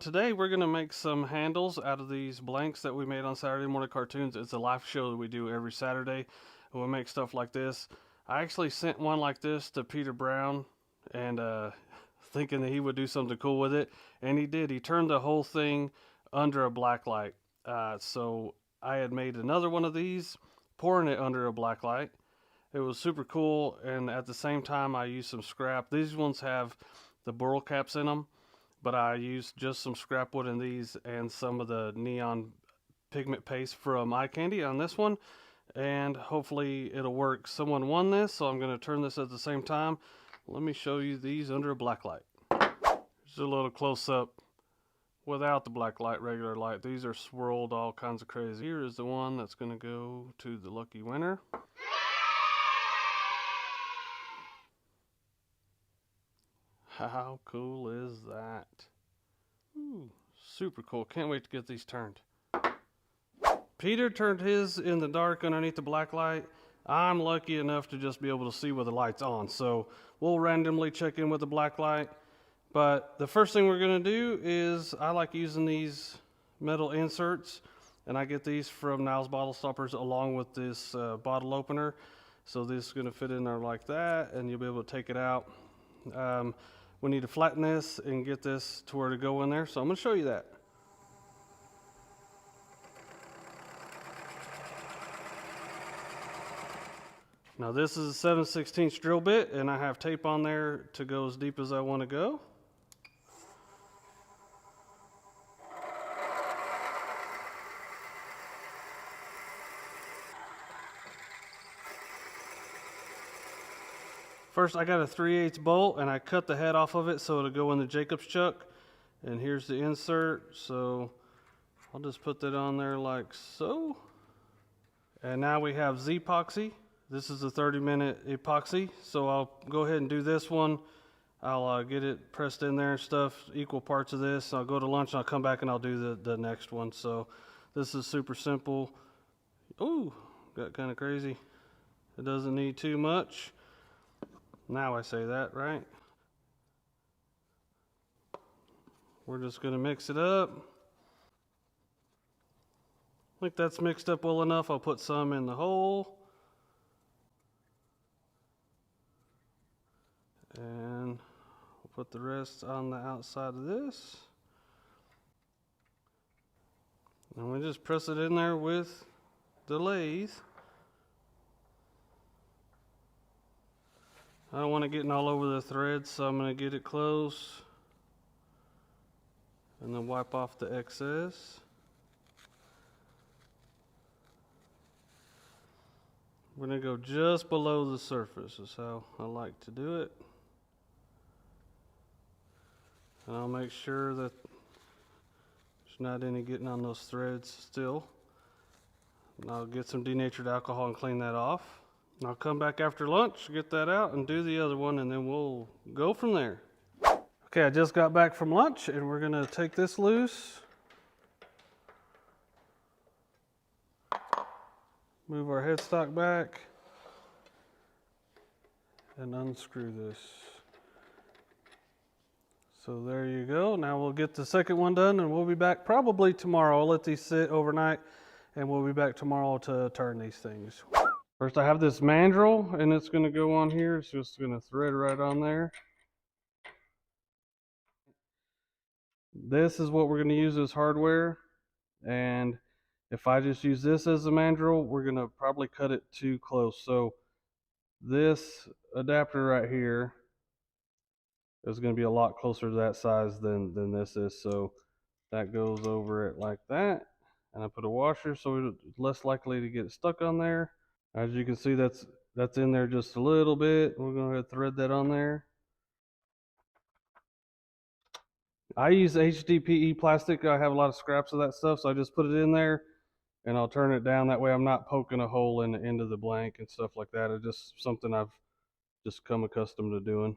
Today we're going to make some handles out of these blanks that we made on Saturday Morning Cartoons. It's a live show that we do every Saturday. And we make stuff like this. I actually sent one like this to Peter Brown and thinking that he would do something cool with it. And he did. He turned the whole thing under a black light. So I had made another one of these, pouring it under a black light. It was super cool, and at the same time I used some scrap. These ones have the burl caps in them, but I used just some scrap wood in these and some of the neon pigment paste from Eye Candy on this one, and hopefully it'll work. Someone won this, so I'm going to turn this at the same time. Let me show you these under a black light. Just a little close-up without the black light, regular light. These are swirled all kinds of crazy. Here is the one that's going to go to the lucky winner. How cool is that? Ooh, super cool. Can't wait to get these turned. Peter turned his in the dark underneath the black light. I'm lucky enough to just be able to see with the lights on, so we'll randomly check in with the black light. But the first thing we're going to do is, I like using these metal inserts, and I get these from Niles Bottle Stoppers along with this bottle opener. So this is going to fit in there like that, and you'll be able to take it out. We need to flatten this and get this to where to go in there, so I'm going to show you that. Now this is a 7/16 drill bit, and I have tape on there to go as deep as I want to go. First, I got a 3/8 bolt, and I cut the head off of it so it'll go in the Jacob's chuck. And here's the insert, so I'll just put that on there like so. And now we have Z-epoxy. This is a 30-minute epoxy, so I'll go ahead and do this one. I'll get it pressed in there and stuff, equal parts of this. I'll go to lunch and I'll come back and I'll do the next one. So this is super simple. Ooh, got kind of crazy. It doesn't need too much. Now I say that, right? We're just going to mix it up. I think that's mixed up well enough. I'll put some in the hole. And we'll put the rest on the outside of this. And we just press it in there with the lathe. I don't want it getting all over the threads, so I'm going to get it close and then wipe off the excess. We're going to go just below the surface, is how I like to do it. And I'll make sure that there's not any getting on those threads still. And I'll get some denatured alcohol and clean that off. And I'll come back after lunch, get that out, and do the other one, and then we'll go from there. Okay, I just got back from lunch, and we're going to take this loose. Move our headstock back, and unscrew this. So there you go. Now we'll get the second one done, and we'll be back probably tomorrow. I'll let these sit overnight, and we'll be back tomorrow to turn these things. First I have this mandrel, and it's going to go on here. It's just going to thread right on there. This is what we're going to use as hardware, and if I just use this as a mandrel, we're going to probably cut it too close. So this adapter right here is going to be a lot closer to that size than this is. So that goes over it like that, and I put a washer so it's less likely to get stuck on there. As you can see, that's in there just a little bit. We're going to thread that on there. I use HDPE plastic. I have a lot of scraps of that stuff, so I just put it in there and I'll turn it down. That way I'm not poking a hole in the end of the blank and stuff like that. It's just something I've just come accustomed to doing.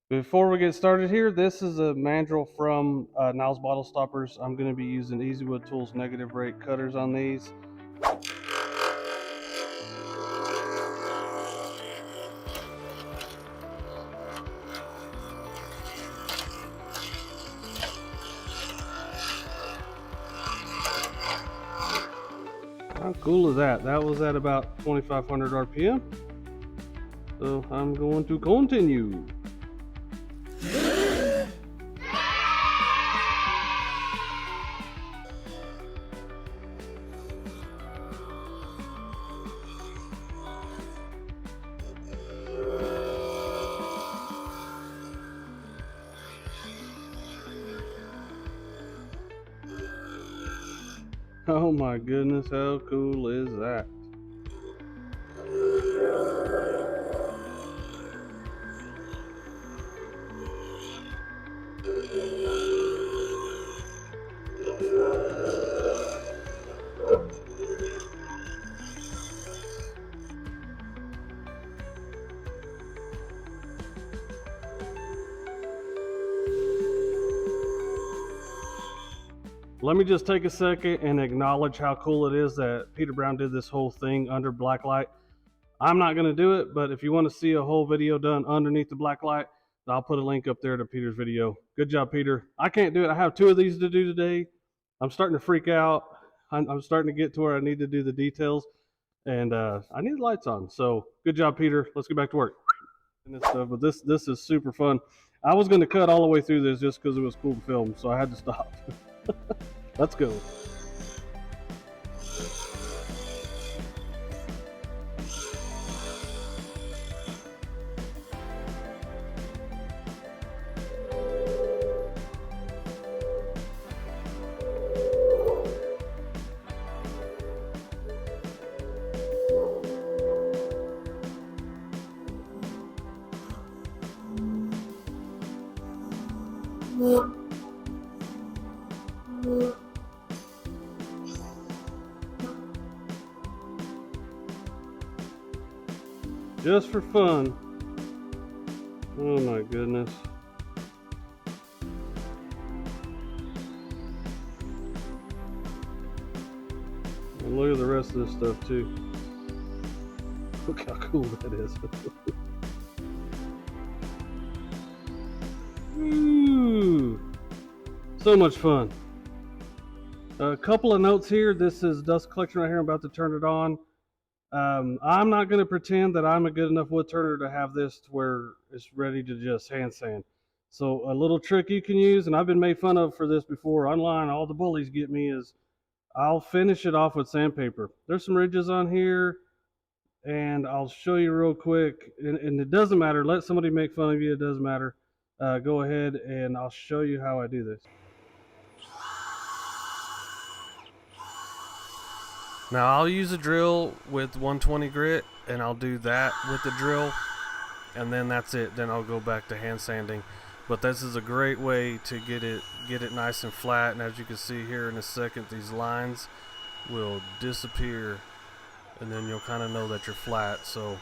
Before we get started here, this is a mandrel from Niles Bottle Stoppers. I'm going to be using Easywood Tools negative rate cutters on these. How cool is that? That was at about 2,500 RPM. So I'm going to continue. Oh my goodness, how cool is that? Let me just take a second and acknowledge how cool it is that Peter Brown did this whole thing under black light. I'm not going to do it, but if you want to see a whole video done underneath the black light, I'll put a link up there to Peter's video. Good job, Peter. I can't do it. I have 2 of these to do today. I'm starting to freak out. I'm starting to get to where I need to do the details, and I need the lights on. So good job, Peter. Let's get back to work. And this stuff, but this is super fun. I was going to cut all the way through this just because it was cool to film, so I had to stop. Let's go. Just for fun. Oh my goodness. And look at the rest of this stuff too. Look how cool that is. Ooh, so much fun. A couple of notes here. This is dust collection right here. I'm about to turn it on. I'm not going to pretend that I'm a good enough wood turner to have this to where it's ready to just hand sand. So a little trick you can use, and I've been made fun of for this before online, all the bullies get me, is I'll finish it off with sandpaper. There's some ridges on here, and I'll show you real quick, and it doesn't matter. Let somebody make fun of you. It doesn't matter. Go ahead, and I'll show you how I do this. Now I'll use a drill with 120 grit, and I'll do that with the drill, and then that's it. Then I'll go back to hand sanding. But this is a great way to get it nice and flat. And as you can see here in a second, these lines will disappear, and then you'll kind of know that you're flat. So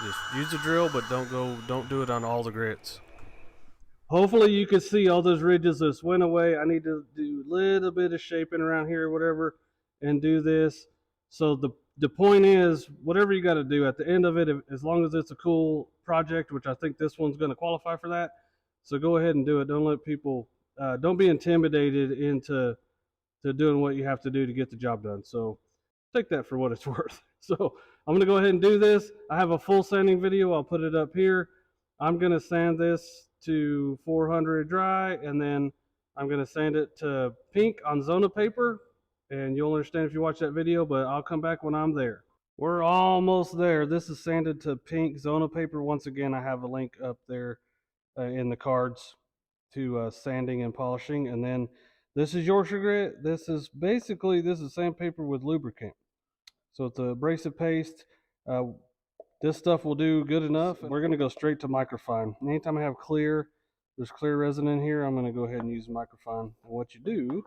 just use a drill, but don't do it on all the grits. Hopefully you can see all those ridges just went away. I need to do a little bit of shaping around here or whatever and do this. So the point is, whatever you got to do at the end of it, as long as it's a cool project, which I think this one's going to qualify for that. So go ahead and do it. Don't let people, don't be intimidated into doing what you have to do to get the job done. So take that for what it's worth. So I'm going to go ahead and do this. I have a full sanding video. I'll put it up here. I'm going to sand this to 400 dry, and then I'm going to sand it to pink on Zona paper, and you'll understand if you watch that video, but I'll come back when I'm there. We're almost there. This is sanded to pink Zona paper. Once again, I have a link up there in the cards to sanding and polishing. And then this is Yorkshire grit. This is sandpaper with lubricant. So it's a abrasive paste. This stuff will do good enough. We're going to go straight to microfine. Anytime I have there's clear resin in here, I'm going to go ahead and use microfine. And what you do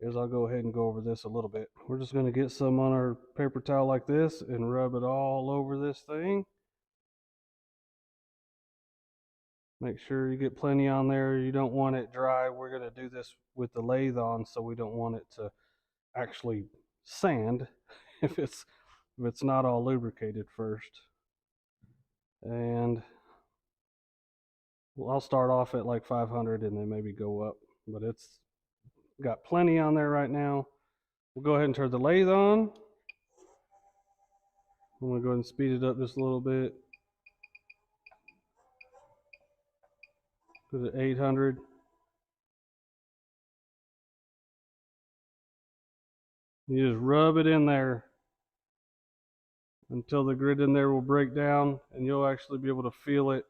is I'll go ahead and go over this a little bit. We're just going to get some on our paper towel like this and rub it all over this thing. Make sure you get plenty on there. You don't want it dry. We're going to do this with the lathe on, so we don't want it to actually sand if it's not all lubricated first. And I'll start off at like 500 and then maybe go up, but it's got plenty on there right now. We'll go ahead and turn the lathe on. I'm going to go ahead and speed it up just a little bit. Go to 800. You just rub it in there until the grit in there will break down, and you'll actually be able to feel it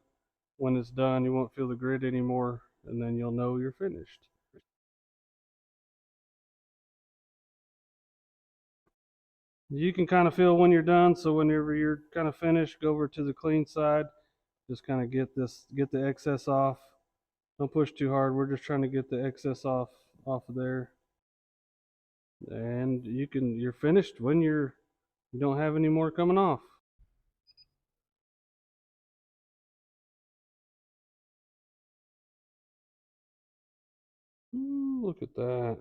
when it's done. You won't feel the grit anymore, and then you'll know you're finished. You can kind of feel when you're done, so whenever you're kind of finished, go over to the clean side. Just kind of get the excess off. Don't push too hard. We're just trying to get the excess off of there. And you're finished when you don't have any more coming off. Ooh, look at that.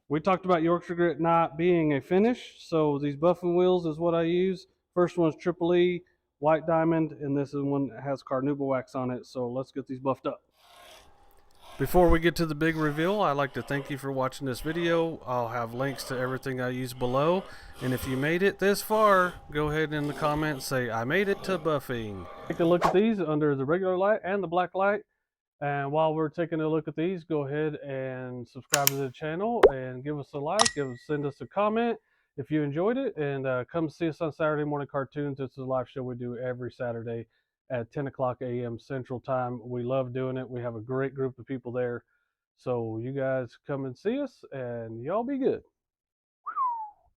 We talked about Yorkshire grit not being a finish, so these buffing wheels is what I use. First one's Triple E, white diamond, and this is one that has carnauba wax on it, so let's get these buffed up. Before we get to the big reveal, I'd like to thank you for watching this video. I'll have links to everything I use below, and if you made it this far, go ahead in the comments say, I made it to buffing. Take a look at these under the regular light and the black light. And while we're taking a look at these, go ahead and subscribe to the channel and give us a like, send us a comment if you enjoyed it, and come see us on Saturday Morning Cartoons. It's a live show we do every Saturday at 10 o'clock a.m. Central Time. We love doing it. We have a great group of people there. So you guys come and see us, and y'all be good.